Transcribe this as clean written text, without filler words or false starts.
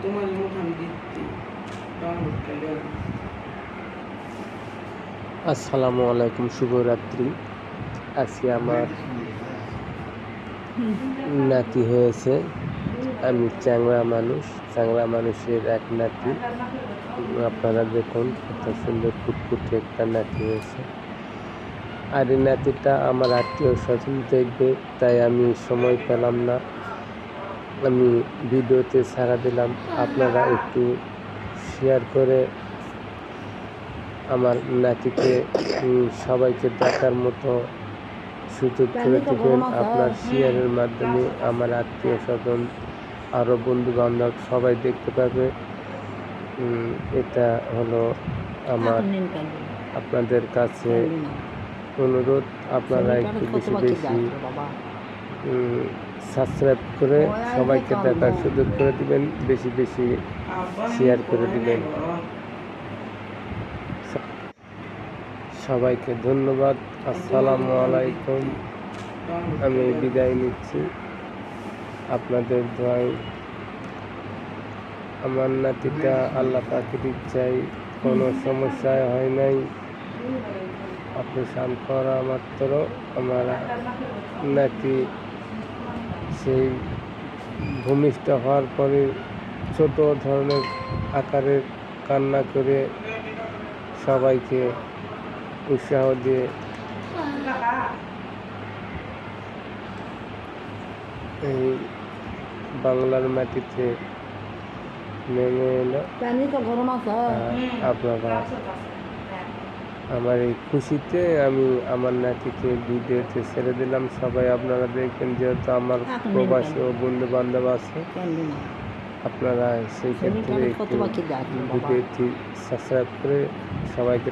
তোমার মুখ আমি দিচ্ছি আসসালামু আলাইকুম, শুভরাত্রি। আজকে আমার নাতি হয়েছে। আমি চ্যাংড়া মানুষের এক নাতি। আপনারা দেখুন কত সুন্দর ফুটফুটে একটা নাতি হয়েছে। আর এই নাতিটা আমার আত্মীয় স্বজন দেখবে, তাই আমি সময় পেলাম না, আমি ভিডিওতে ছাড়া দিলাম। আপনারা একটু শেয়ার করে আমার নাতিকে সবাইকে দেখার মতো সুযোগ করে দেবেন। আপনার শেয়ারের মাধ্যমে আমার আত্মীয় স্বজন আরও বন্ধু বান্ধব সবাই দেখতে পাবে। এটা হলো আমার আপনাদের কাছে অনুরোধ, আপনারা একটু বেশি বেশি সাবস্ক্রাইব করে সবাইকে দেখার সুযোগ করে দিবেন, বেশি বেশি শেয়ার করে দিবেন। সবাইকে ধন্যবাদ। আসসালামু আলাইকুম। আমি বিদায় নিচ্ছি। আপনাদের দোয়ায় আমার নাতিটা আল্লাহ পাকের ইচ্ছায় কোনো সমস্যায় হয় নাই। অপারেশন করা মাত্র আমার নাতি সেই ভূমিষ্ঠ হওয়ার পরে ছোট ধরনের আকারের কান্না করে সবাইকে উৎসাহ দিয়ে এই বাংলার মাটিতে নেমে এলো। আপনারা আমার এই খুশিতে আমি আমার নাতিকে ভিডিওতে ছেড়ে দিলাম। সবাই আপনারা দেখবেন, যেহেতু আমার প্রবাসী ও বন্ধু বান্ধব আছে, আপনারা সেই ক্ষেত্রে একটু ভিডিওটি সাবস্ক্রাইব করে সবাইকে